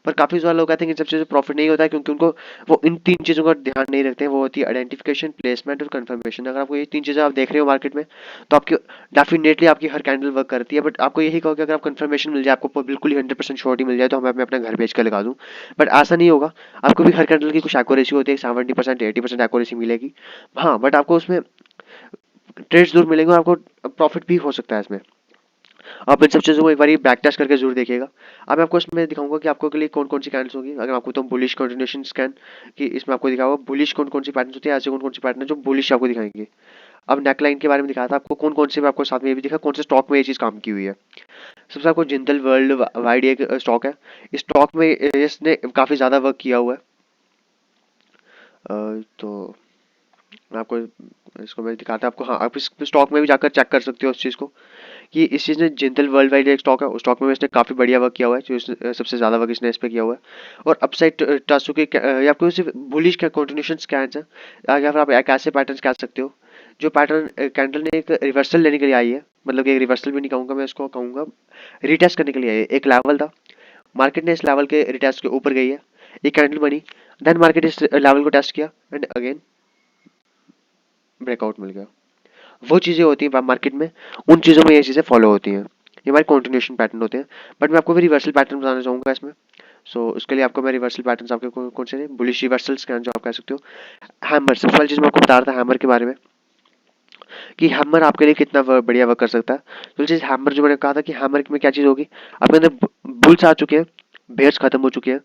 पर काफ़ी ज़्यादा लोग कहते हैं कि इन सब चीज़ों प्रॉफिट नहीं होता है, क्योंकि उनको वो इन तीन चीज़ों का ध्यान नहीं रखते हैं। वो होती है आइडेंटिफिकेशन, प्लेसमेंट और कंफर्मेशन। अगर आपको ये तीन चीज़ें आप देख रहे हो मार्केट में, तो आपकी डेफिनेटली आपकी हर कैंडल वर्क करती है। बट आपको यही कहो कि अगर आप कंफर्मेशन मिल जाए, आपको बिल्कुल ही 100% श्योरिटी मिल जाए, तो मैं अपना घर बेच कर लगा दूँ। बट ऐसा नहीं होगा। आपको भी हर कैंडल की कुछ एक्यूरेसी होती है, 70% 80% एक्यूरेसी मिलेगी। हाँ, बट आपको उसमें ट्रेड्स जरूर मिलेंगे, और आपको प्रॉफिट भी हो सकता है इसमें। आप इन सब चीज़ों को एक बार बैक टेस्ट करके जरूर देखिएगा। अब मैं आपको इसमें दिखाऊंगा कि आपको के लिए कौन कौन सी कैंडल्स होगी। अगर आपको तो बुलिश कंटिन्यूएशन स्कैन कि इसमें आपको दिखाऊंगा बुलिश कौन कौन सी पैटर्न होती है, ऐसे कौन कौन सी पैटर्न जो बुलिश आपको दिखाएंगे। अब नेकलाइन के बारे में दिखाया था आपको कौन कौन से, मैं आपको साथ में ये भी दिखा कौन से स्टॉक में ये चीज़ काम की हुई है। सबसे आपको जिंदल वर्ल्ड वाइड एक स्टॉक है। इस स्टॉक में इसने काफ़ी ज़्यादा वर्क किया हुआ है। तो मैं आपको इसको मैं दिखाता हूँ आपको। हाँ, आप इस स्टॉक में भी जाकर चेक कर सकते हो उस चीज़ को, कि इस चीज़ ने जिंदल वर्ल्ड वाइड एक स्टॉक है, उस स्टॉक में इसने काफ़ी बढ़िया वर्क किया हुआ है। जो सबसे ज़्यादा वर्क इसने इस पे किया हुआ है। और अपसाइड टासू के ये आपको सिर्फ बुलिश का कंटिन्यूएशन स्कैन्स है, या फिर आप एक ऐसे पैटर्न कह सकते हो जो पैटर्न कैंडल ने एक रिवर्सल लेने के लिए आई है। मतलब कि एक रिवर्सल भी नहीं कहूँगा मैं, इसको कहूँगा रिटेस्ट करने के लिए आई है। एक लेवल था, मार्केट ने इस लेवल के रिटेस्ट के ऊपर गई है, एक कैंडल बनी, देन मार्केट इस लेवल को टेस्ट किया, एंड अगेन ब्रेकआउट मिल गया। वो चीज़ें होती हैं मार्केट में, उन चीज़ों में ये चीज़ें फॉलो होती हैं। ये हमारे कंटिन्यूएशन पैटर्न होते हैं। बट मैं आपको भी रिवर्सल पैटर्न बताना चाहूँगा इसमें। सो उसके लिए आपको मैं रिवर्सल पैटर्न आपके कौन से बुलिश रिवर्सल स्कैन जो आप कह सकते हो। हैमर, सबसे पहली चीज़ मैं आपको बता रहा था हैमर के बारे में, कि हैमर आपके लिए कितना बढ़िया वर्क कर सकता है। तो चीज़ हैमर जो मैंने कहा था कि हैमर में क्या चीज़ होगी, आपके अंदर बुल्स आ चुके हैं, बेयर्स खत्म हो चुके हैं।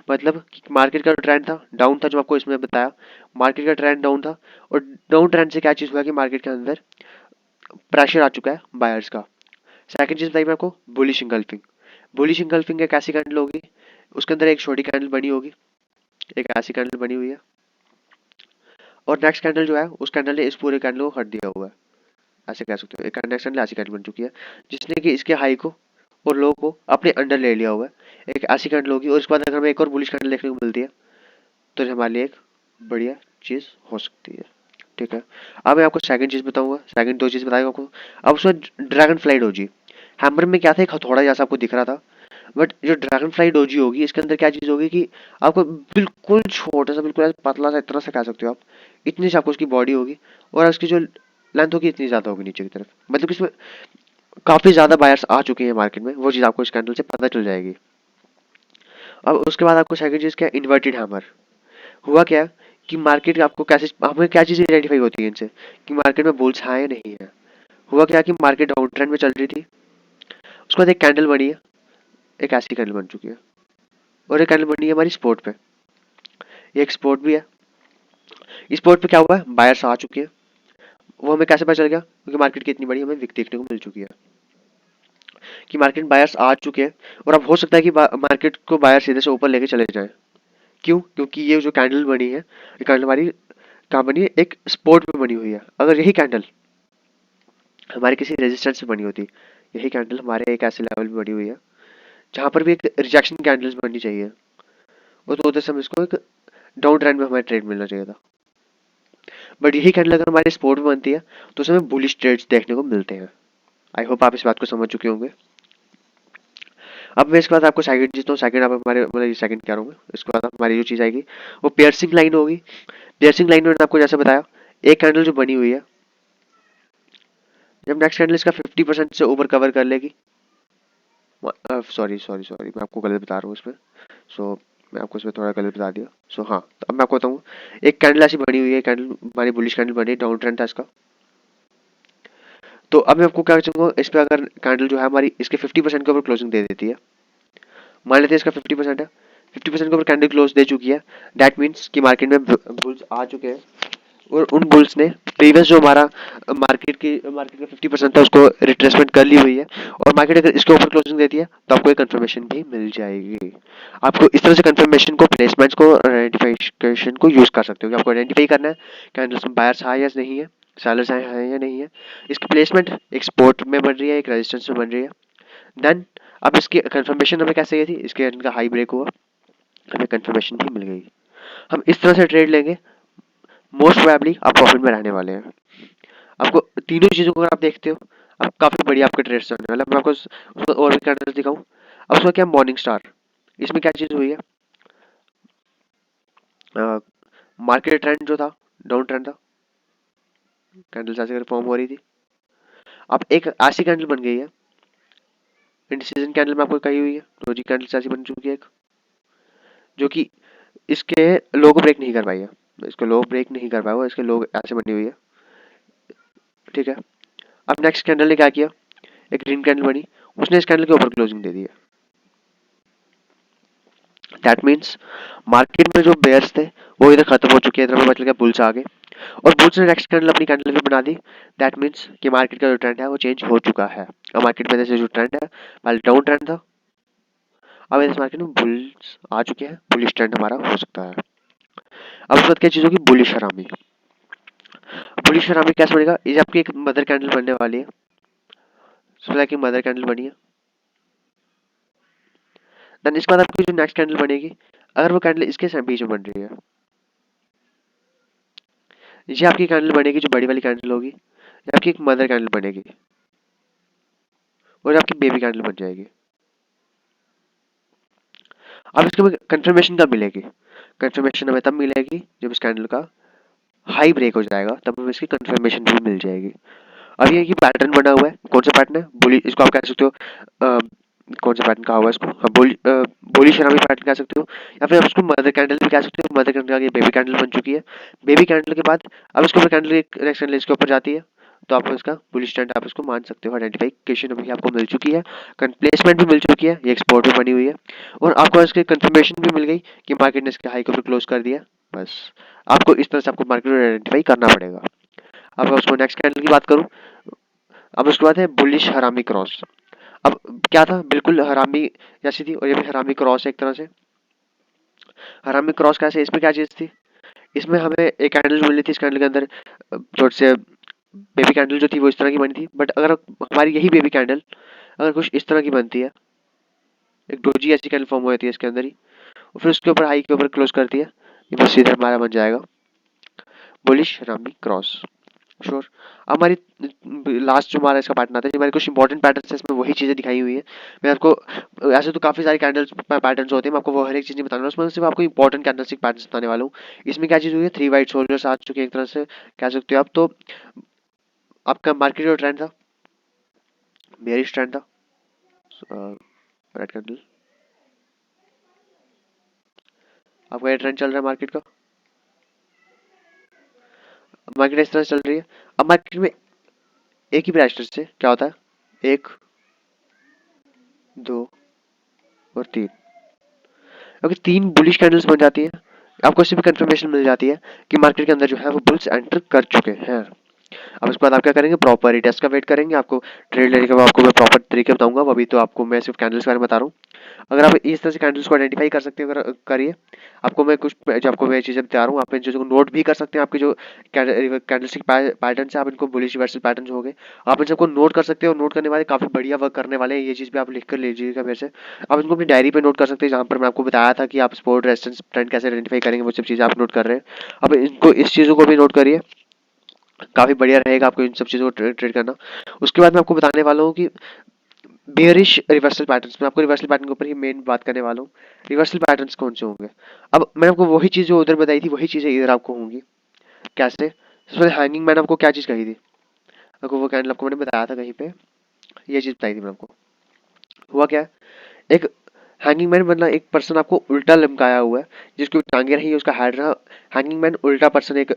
मतलब कि मार्केट का ट्रेंड था, डाउन था, जो आपको इसमें बताया। मार्केट का ट्रेंड डाउन था, और डाउन ट्रेंड से क्या चीज़ हुआ कि मार्केट के अंदर प्रेशर आ चुका है बायर्स का। सेकंड चीज बताई मैं आपको, बुलिश इंगल्फिंग। बुलिश इंगल्फिंग एक ऐसी कैंडल होगी, उसके अंदर एक छोटी कैंडल बनी होगी, एक ऐसी कैंडल बनी हुई है, और नेक्स्ट कैंडल जो है उस कैंडल ने इस पूरे कैंडल को हट दिया हुआ है। ऐसे कह सकते हो, एक नेक्स्ट कैंडल ऐसी कैंडल बन चुकी है जिसने कि इसके हाई को और लो को अपने अंडर ले लिया हुआ है। एक ऐसी कैंडल होगी, और इसके बाद अगर हमें एक और बुलिश कैंडल देखने को मिलती है, तो ये हमारे लिए एक बढ़िया चीज हो सकती है। ठीक है, अब मैं आपको सेकंड चीज बताऊंगा, सेकंड दो चीज बताएगा आपको। अब उसमें ड्रैगन फ्लाई डोजी, हैमर में क्या था, एक हथौड़ा जैसा आपको दिख रहा था। बट जो ड्रैगन फ्लाई डोजी होगी, इसके अंदर क्या चीज होगी कि आपको बिल्कुल छोटा सा, बिल्कुल ऐसा पतला सा, इतना सा कह सकते हो आप, इतनी सी आपको उसकी बॉडी होगी, और उसकी जो लेंथ होगी इतनी ज्यादा होगी नीचे की तरफ। मतलब कि इसमें काफी ज्यादा बायर्स आ चुके हैं मार्केट में, वो चीज आपको इस कैंडल से पता चल जाएगी। अब उसके बाद आपको सेकंड चीज क्या, इन्वर्टेड हैमर। हुआ क्या कि मार्केट आपको कैसे, हमें क्या चीजें आइडेंटिफाई होती है इनसे कि मार्केट में बुल्स है या नहीं है। हुआ क्या कि मार्केट डाउन ट्रेंड में चल रही थी, उसके बाद एक कैंडल बनी है, एक ऐसी कैंडल बन चुकी है, और एक कैंडल बनी है हमारी स्पोर्ट पे, ये एक स्पोर्ट भी है। स्पोर्ट पे क्या हुआ है, बायर्स आ चुके हैं। वो हमें कैसे पता चल गया, क्योंकि मार्केट की इतनी बड़ी हमें विक देखने को मिल चुकी है कि मार्केट बायर्स आ चुके हैं। और अब हो सकता है कि मार्केट को बायर सीधे से ऊपर लेके चले जाएं। क्यों, क्योंकि ये जो कैंडल बनी है, ये कैंडल हमारी कहाँ बनी है, एक स्पोर्ट में बनी हुई है। अगर यही कैंडल हमारे किसी रेजिस्टेंस में बनी होती, यही कैंडल हमारे एक ऐसे लेवल में बनी हुई है जहां पर भी एक रिजेक्शन कैंडल्स बननी चाहिए, और तो उधर से हम इसको एक डाउन ट्रेंड में हमारे ट्रेड मिलना चाहिए था। बट यही कैंडल अगर हमारे स्पोर्ट में बनती है तो उसमें बुलिश ट्रेड्स देखने को मिलते हैं। आई होप आप इस बात को समझ चुके होंगे। अब मैं इसके बाद आपको सेकंड चीज, तो सेकंड आप हमारे, मतलब सेकंड कह रहा हूँ मैं, इसके बाद हमारी जो चीज आएगी वो पियर्सिंग लाइन होगी। पियर्सिंग लाइन में मैंने आपको जैसे बताया, एक कैंडल जो बनी हुई है, जब नेक्स्ट कैंडल इसका 50% से ऊपर कवर कर लेगी, सॉरी सॉरी सॉरी, मैं आपको गलत बता रहा हूँ इसमें। सो मैं आपको इसमें थोड़ा गलत बता दिया। सो हाँ, तो अब मैं आपको बताऊँ, एक कैंडल ऐसी बनी हुई है, कैंडल हमारी बुलिश कैंडल बनी है, डाउन ट्रेंड था इसका। तो अब मैं आपको क्या चाहूंगा, इस पे अगर कैंडल जो है हमारी इसके 50% के ऊपर क्लोजिंग दे देती है, मान लेते हैं इसका 50% है, 50% के ऊपर कैंडल क्लोज दे चुकी है, दैट मीन्स कि मार्केट में बुल्स आ चुके हैं। और उन बुल्स ने प्रीवियस जो हमारा मार्केट का 50% था उसको रिट्रेसमेंट कर ली हुई है, और मार्केट अगर इसके ऊपर क्लोजिंग देती है तो आपको एक कंफर्मेशन भी मिल जाएगी। आपको इस तरह से कंफर्मेशन को, प्लेसमेंट्स को, आइडेंटिफिकेशन को यूज कर सकते हो कि आपको आइडेंटिफाई करना है कैंडल्स में बायर्स है या नहीं है, सेलर्स हैं या नहीं है। इसकी प्लेसमेंट एक सपोर्ट में बन रही है, एक रेजिस्टेंस में बन रही है। देन अब इसकी कंफर्मेशन हमें कैसे चाहिए थी, इसके इनका हाई ब्रेक हुआ, हमें कंफर्मेशन भी मिल गई। हम इस तरह से ट्रेड लेंगे, मोस्ट प्रोबेबली आप प्रॉफिट में रहने वाले हैं। आपको तीनों चीजों को अगर आप देखते हो, अब काफी बढ़िया आपका ट्रेड्स होने वाला है। मैं आपको उसको और भी कैंडल्स दिखाऊं। अब उसका क्या, मॉर्निंग स्टार, इसमें क्या चीज हुई है, मार्केट ट्रेंड जो था डाउन ट्रेंड था, कैंडल्स ऐसे फॉर्म हो रही थी। अब एक ऐसी कैंडल बन गई है, इंडिसीजन कैंडल में आपको कही हुई है, रोजी कैंडल ऐसी बन चुकी है एक, जो कि इसके लो को ब्रेक नहीं कर पाई है, इसको लो ब्रेक नहीं कर पाया वो, इसके लो ऐसे बनी हुई है। ठीक है, अब नेक्स्ट कैंडल ने क्या किया, एक ग्रीन कैंडल बनी, उसने इस कैंडल के ऊपर क्लोजिंग दे दी है। दैट मीन्स मार्केट में जो बेयर्स थे वो इधर खत्म हो चुके हैं, इधर बच गया बुल्स आगे, और बुल्स ने नेक्स्ट कैंडल अपनी कैंडल भी बना दी। दैट मीन्स कि मार्केट का जो ट्रेंड है वो चेंज हो चुका है। अब मार्केट में जैसे जो ट्रेंड है, पहले डाउन ट्रेंड था, अब इस मार्केट में बुल्स आ चुके हैं, बुलिश ट्रेंड हमारा हो सकता है। अब उसके बाद क्या चीज होगी, बुलिश हरामी। बुलिश हरामी कैसे बनेगा, ये आपकी एक मदर कैंडल बनने वाली है, समझा कि मदर कैंडल बनी है। देन इसके बाद आपकी जो नेक्स्ट कैंडल बनेगी, अगर वो कैंडल इसके बीच में बन रही है, ये आपकी कैंडल बनेगी, जो बड़ी वाली कैंडल होगी, ये आपकी एक मदर कैंडल बनेगी, और आपकी बेबी कैंडल बन जाएगी। अब इसके में कंफर्मेशन कब मिलेगी, कंफर्मेशन हमें तब मिलेगी जब इस कैंडल का हाई ब्रेक हो जाएगा, तब हमें इसकी कंफर्मेशन भी मिल जाएगी। अब ये पैटर्न बना हुआ है, कौन सा पैटर्न है, बुली, इसको आप कह सकते हो कौन सा पैटर्न कहा हुआ है इसको, हाँ, बोली शराबी पैटर्न कह सकते हो, या फिर आप इसको मदर कैंडल भी कह सकते हो। मदर कैंडल आगे बेबी कैंडल बन चुकी है, बेबी कैंडल के बाद अब इसके ऊपर कैंडल, एक नेक्स्ट कैंडल इसके ऊपर जाती है, तो आप इसका बुलिश ट्रेंड आप इसको मान सकते हो। आइडेंटिफिकेशन अभी आपको मिल चुकी है, प्लेसमेंट भी मिल चुकी है, ये एक्सपोर्ट भी बनी हुई है, और आपको इसकी कंफर्मेशन भी मिल गई कि मार्केट ने इसके हाई को भी क्लोज कर दिया। बस आपको इस तरह से आपको मार्केट को आइडेंटिफाई करना पड़ेगा। अब मैं उसको नेक्स्ट कैंडल की बात करूं, अब उसके बाद है बुलिश हरामी क्रॉस। अब क्या था, बिल्कुल हरामी जैसी थी, और ये भी हरामी क्रॉस है एक तरह से। हरामी क्रॉस कैसे, इसमें क्या चीज थी, इसमें हमें एक कैंडल मिली थी, इस कैंडल के अंदर थोड़े से बेबी कैंडल जो थी वो इस तरह की बनी थी, बट अगर हमारी यही बेबी कैंडल अगर कुछ इस तरह की बनती है, एक डोजी ऐसी कैंडल फॉर्म हो जाती है इसके अंदर ही, और फिर उसके ऊपर हाई के ऊपर क्लोज करती है, ये बस सीधा हमारा बन जाएगा बुलिश हरामी क्रॉस। श्योर। हमारी लास्ट जो हमारा इसका पैटर्न आता है, हमारे कुछ इंपॉर्टेंट पैटर्न है इसमें, वही चीजें दिखाई हुई है। मैं आपको, ऐसे तो काफी सारे कैंडल्स पैटर्न्स होते हैं, मैं आपको वो हर एक चीज नहीं बताऊंगा, उसमें सिर्फ आपको इंपॉर्टेंट कैंडलस्टिक पैटर्न्स बताने वाला हूँ। इसमें क्या चीज हुई है, 3 वाइट सोल्जर्स आ चुके हैं एक तरह से कह सकते हो आप। तो आपका मार्केट जो ट्रेंड था, बेयरिश ट्रेंड था, रेड कैंडल, आपका ये ट्रेंड चल रहा है मार्केट का, मार्केट इस तरह से चल रही है। अब मार्केट में एक ही प्राइस से क्या होता है, 1, 2 और 3, अगर 3 बुलिश कैंडल्स बन जाती है, आपको इससे भी कंफर्मेशन मिल जाती है कि मार्केट के अंदर जो है वो बुल्स एंटर कर चुके हैं। अब उसके बाद आप क्या करेंगे, प्रॉपर रिटेस्ट का वेट करेंगे। आपको ट्रेड लेने के बाद आपको मैं प्रॉपर तरीके बताऊंगा, अभी तो आपको मैं सिर्फ कैंडल्स के बारे में बता रहा हूँ। अगर आप इस तरह से कैंडल्स को आइडेंटिफाई कर सकते हैं, अगर करिए, आपको मैं कुछ जो आपको मैं चीज़ें बता रहा हूँ, आप इन चीज़ों को नोट भी कर सकते हैं। आपके जो कैंडलस्टिक पैटर्न है, आप इनको बुलिश रिवर्सल पैटर्न हो गए, आप इन सबको नोट कर सकते हो। नोट करने वाले काफ़ी बढ़िया वर्क करने वाले हैं, ये चीज़ भी आप लिख कर लीजिएगा मेरे से। आप इनको अपनी डायरी पे नोट कर सकते हैं, जहाँ पर मैं आपको बताया था कि आप सपोर्ट रेजिस्टेंस ट्रेंड कैसे आइडेंटिफाई करेंगे, वो सब चीज़ें आप नोट कर रहे हैं। अब इनको इस चीज़ों को भी नोट करिए, काफ़ी बढ़िया रहेगा आपको इन सब चीज़ों को ट्रेड करना। उसके बाद मैं आपको बताने वाला हूँ कि बेयरिश रिवर्सल पैटर्न्स में, आपको रिवर्सल पैटर्न के ऊपर ही मेन बात करने वाला हूँ। रिवर्सल पैटर्न्स कौन से होंगे? अब मैंने आपको वही चीज़ जो उधर बताई थी, वही चीज़ें इधर आपको होंगी। कैसे? सबसे पहले हैंगिंग मैन आपको क्या चीज़ कही थी? आपको वो कैंडल आपको मैंने बताया था कहीं पे, ये चीज़ बताई थी मैंने आपको। हुआ क्या है? एक हैंगिंग मैन मतलब एक पर्सन आपको उल्टा लमकाया हुआ है, जिसकी टांगे रही है, उसका हेड रहा। हैंगिंग मैन उल्टा पर्सन एक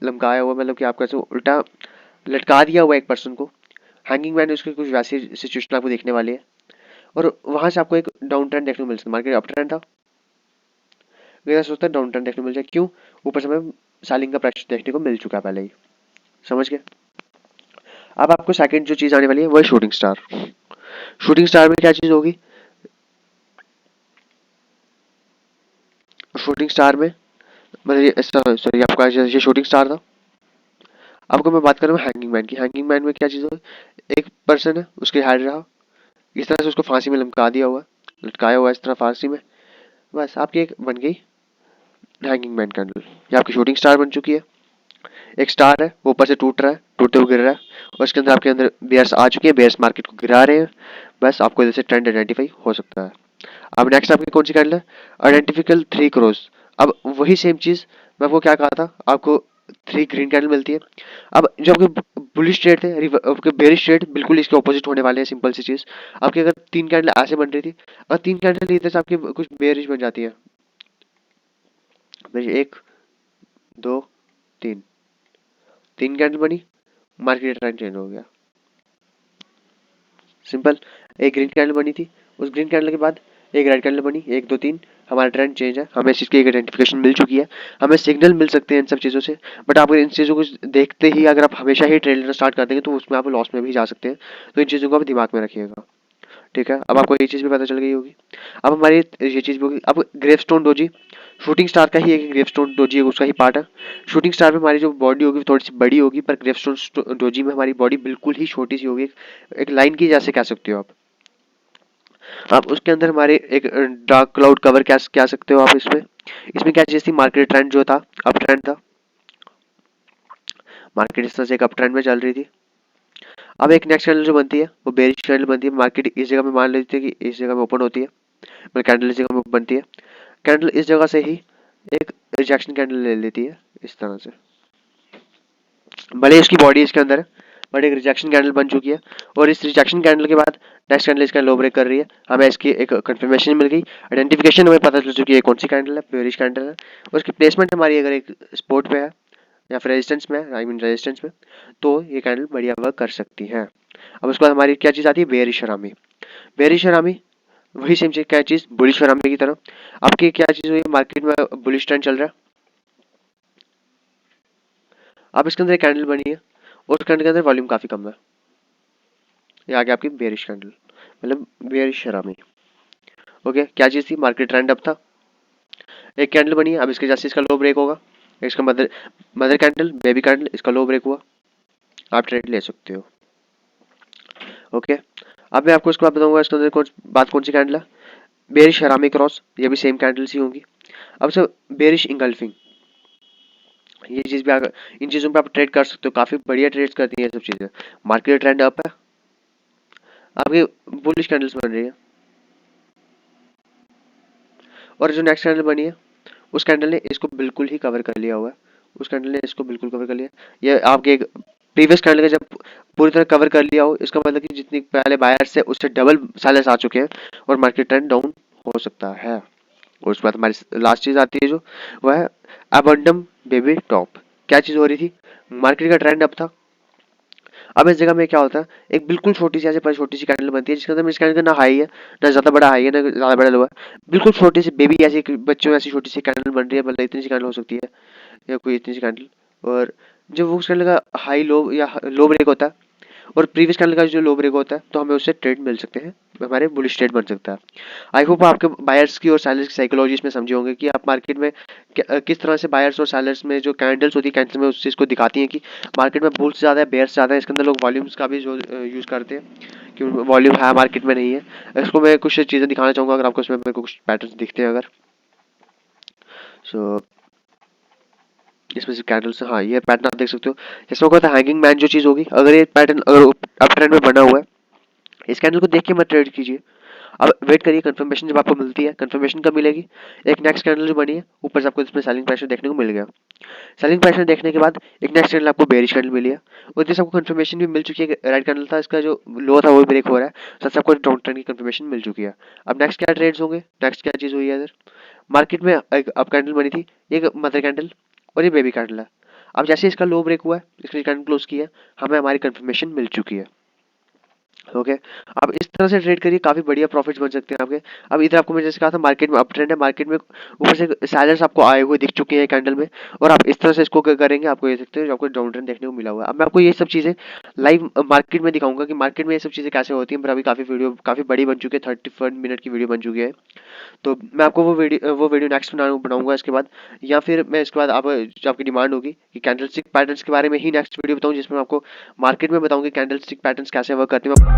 लमकाया हुआ, मतलब कि आपका उल्टा लटका दिया हुआ एक पर्सन को। हैंगिंग मैन उसकी कुछ वैसी सिचुएशन आपको देखने वाली है, और वहां से आपको एक डाउन ट्रेंड देखने को मिल सकता है। मार्केट अप ट्रेंड था, मेरा सोचता है डाउन ट्रेंड देखने को मिल जाए। क्यों? ऊपर से हमें सेलिंग का प्रेशर देखने को मिल चुका है पहले ही। समझ गए? अब आपको सेकंड जो चीज आने वाली है वो है शूटिंग स्टार। शूटिंग स्टार में क्या चीज होगी? शूटिंग स्टार में मतलब सॉरी, आपका ये शूटिंग स्टार था। आपको मैं बात कर रहा हूँ हैंगिंग मैन की। हैंगिंग मैन में क्या चीज होगी? एक पर्सन है, उसके हेड रहा, इस तरह से उसको फांसी में लटका दिया हुआ, लटकाया हुआ इस तरह फांसी में। बस आपकी एक बन गई हैंगिंग मैन कैंडल, ये आपकी शूटिंग स्टार बन चुकी है। एक स्टार है, वो ऊपर से टूट रहा है, टूटते हुए गिर रहा है, और इसके अंदर आपके अंदर बेयर्स आ चुके हैं, बेयर्स मार्केट को गिरा रहे हैं। बस आपको इधर से ट्रेंड आइडेंटिफाई हो सकता है। अब नेक्स्ट आपकी कौन सी कैंडल है? आइडेंटिफिकल 3 क्रॉस। अब वही सेम चीज मैं आपको क्या कहा था, आपको 3 ग्रीन कैंडल मिलती है। अब जो आपके बुलिश ट्रेड थे, आपके बेरिश ट्रेड बिल्कुल इसके ऑपोजिट होने वाले हैं। सिंपल सी चीज, आपकी अगर 3 कैंडल ऐसे बन रही थी और 3 कैंडल इधर से आपकी कुछ बेरिश बन जाती है, 1, 2, 3, 3 कैंडल बनी, मार्केट ट्रेंड चेंज हो गया। सिंपल। एक ग्रीन कैंडल बनी थी, उस ग्रीन कैंडल के बाद एक रेड कैंडल बनी, 1, 2, 3, हमारा ट्रेंड चेंज है। हमें इस चीज़ की एक आइडेंटिफिकेशन मिल चुकी है, हमें सिग्नल मिल सकते हैं इन सब चीज़ों से। बट आप इन चीज़ों को देखते ही अगर आप हमेशा ही ट्रेड लेना स्टार्ट कर देंगे तो उसमें आप लॉस में भी जा सकते हैं। तो इन चीज़ों को आप दिमाग में रखिएगा। ठीक है, अब आपको ये चीज़ भी पता चल गई होगी। अब हमारी ये चीज़ भी होगी। अब ग्रेवस्टोन डोजी, शूटिंग स्टार का ही एक ग्रेवस्टोन डोजी है, उसका ही पार्ट है। शूटिंग स्टार में हमारी जो बॉडी होगी थोड़ी सी बड़ी होगी, पर ग्रेवस्टोन डोजी में हमारी बॉडी बिल्कुल ही छोटी सी होगी, एक लाइन की जैसे कह सकते हो आप। आप उसके अंदर हमारे एक डार्क क्लाउड कवर कह सकते हो आप। इसमें इसमें क्या चीज़ थी? मार्केट ट्रेंड जो था, अप ट्रेंड था। मार्केट इस तरह से एक अप ट्रेंड में चल रही थी। अब एक नेक्स्ट कैंडल जो बनती है वो बेरिश कैंडल बनती है। मार्केट इस जगह में मान लेते हैं कि इस जगह में ओपन होती है, मतलब कैंडल इस जगह में बनती है। कैंडल इस जगह से ही एक रिजेक्शन कैंडल ले लेती है इस तरह से, भले इसकी बॉडी इसके अंदर है, बट एक रिजेक्शन कैंडल बन चुकी है। और इस रिजेक्शन कैंडल के बाद नेक्स्ट कैंडल इसका लो ब्रेक कर रही है, हमें इसकी एक कंफर्मेशन मिल गई, आइडेंटिफिकेशन हमें पता चल चुकी है कौन सी कैंडल है, बेरिश कैंडल है। और इसकी प्लेसमेंट हमारी अगर एक सपोर्ट पे है या फिर रेजिस्टेंस में, आई मीन रेजिस्टेंस में, तो ये कैंडल बढ़िया वर्क कर सकती है। अब उसके बाद हमारी क्या चीज़ आती है? बेरिश हरामी। बेरिश हरामी वही सेम चीज, क्या चीज़? बुलिश हरामी की तरह। आपकी क्या चीज़ हुई? मार्केट में बुलिश ट्रेंड चल रहा है, अब इसके अंदर एक कैंडल बनी है, उस कैंडल के अंदर वॉल्यूम काफ़ी कम है, ये आ गया आपकी बेरिश कैंडल, मतलब बेरिश हरामी। ओके, क्या चीज़ थी? मार्केट ट्रेंड अप था, एक कैंडल बनी है, अब इसके जैसे इसका लो ब्रेक होगा, इसका mother mother candle, baby candle, इसका लो ब्रेक हुआ, आप ट्रेड ले सकते हो। ओके, अब मैं आपको इसके बाद बताऊंगा इसके अंदर कौन सी कैंडल है। बेरिश हरामी क्रॉस, ये भी सेम कैंडल्स ही होंगी। अब सर बेरिश इंगल्फिंग, ये चीज़ भी इन चीज़ों पे आप ट्रेड कर सकते हो, काफ़ी बढ़िया ट्रेड्स करती हैं ये सब चीज़ें। मार्केट ट्रेंड अप है, आपकी बुलिश कैंडल्स बन रही है, और जो नेक्स्ट कैंडल बनी है उस कैंडल ने इसको बिल्कुल ही कवर कर लिया हुआ है, उस कैंडल ने इसको बिल्कुल कवर कर लिया। ये आपके एक प्रीवियस कैंडल का जब पूरी तरह कवर कर लिया हो, इसका मतलब कि जितनी पहले बायर्स है उससे डबल सेलर्स आ चुके हैं, और मार्केट ट्रेंड डाउन हो सकता है। और उसके बाद हमारी लास्ट चीज आती है जो, वह है अबंडम बेबी टॉप। क्या चीज हो रही थी, मार्केट का ट्रेंड अब था। अब इस जगह में क्या होता है, एक बिल्कुल छोटी सी ऐसे पर छोटी सी कैंडल बनती है जिसके अंदर इस कैंडल का ना हाई है, ना ज्यादा बड़ा हाई है, ना ज्यादा बड़ा लो है। बिल्कुल छोटी सी बेबी ऐसी बच्चों में ऐसी छोटी सी कैंडल बन रही है, मतलब इतनी सी कैंडल हो सकती है या कोई इतनी सी कैंडल। और जब वो उस कैंडल का हाई लो या लो ब्रेक होता है और प्रीवियस कैंडल का जो लो ब्रेक होता है, तो हमें उससे ट्रेड मिल सकते हैं, हमारे बुलिश ट्रेड बन सकता है। आई होप आपके बायर्स की और सेलर्स की साइकोलॉजी इसमें समझे होंगे कि आप मार्केट में किस तरह से बायर्स और सेलर्स में जो कैंडल्स होती है, कैंडल्स में उस चीज़ को दिखाती हैं कि मार्केट में बुल्स ज़्यादा है, बेयर्स ज़्यादा है। इसके अंदर लोग वॉल्यूम्स का भी जो यूज़ करते हैं कि वॉल्यूम है मार्केट में नहीं है। इसको मैं कुछ चीज़ें दिखाना चाहूँगा, अगर आपको इसमें मेरे को कुछ पैटर्न दिखते हैं अगर। सो इसमें से कैंडल्स, हाँ ये पैटर्न आप देख सकते हो। इसमें क्या होता है, हैंगिंग मैन जो चीज़ होगी, अगर ये पैटर्न अगर अप ट्रेंड में बना हुआ है, इस कैंडल को देख के मत ट्रेड कीजिए। अब वेट करिए कंफर्मेशन जब आपको मिलती है। कंफर्मेशन कब मिलेगी, एक नेक्स्ट कैंडल जो बनी है ऊपर से आपको इसमें सेलिंग प्रेशर देखने को मिल गया। सेलिंग प्रेशर देखने के बाद एक नेक्स्ट कैंडल आपको बेरिश कैंडल मिली है, और जैसे आपको कंफर्मेशन भी मिल चुकी है, राइट कैंडल था, इसका जो लो था वो ब्रेक हो रहा है, साथ आपको डाउन ट्रेंड की कंफर्मेशन मिल चुकी है। अब नेक्स्ट क्या ट्रेड्स होंगे, नेक्स्ट क्या चीज़ हुई है इधर मार्केट में, एक अप कैंडल बनी थी, एक मदर कैंडल और ये बेबी कैंडल है। अब जैसे इसका लो ब्रेक हुआ है, इसकी कैंडल क्लोज की है, हमें हमारी कंफर्मेशन मिल चुकी है। ओके, आप इस तरह से ट्रेड करिए, काफी बढ़िया प्रॉफिट्स बन सकते हैं आपके। अब इधर आपको मैं जैसे कहा था मार्केट में अप ट्रेंड है, मार्केट में ऊपर से सैलर्स आपको आए हुए दिख चुके हैं कैंडल में, और आप इस तरह से इसको करेंगे, आपको ये सकते हो आपको डाउन ट्रेंड देखने को मिला हुआ है। अब मैं आपको ये सब चीजें लाइव मार्केट में दिखाऊंगा कि मार्केट में ये सब चीजें कैसे होती हैं, पर अभी काफी वीडियो काफी बड़ी बन चुकी है, 31 मिनट की वीडियो बन चुकी है। तो मैं आपको वो वीडियो नेक्स्ट बनाऊंगा इसके बाद, या फिर मैं इसके बाद आप जो आपकी डिमांड होगी कि कैंडलस्टिक पैटर्न्स के बारे में ही नेक्स्ट वीडियो बताऊं, जिसमें मैं आपको मार्केट में बताऊंगी कैंडलस्टिक पैटर्न्स कैसे वर्क करते हैं।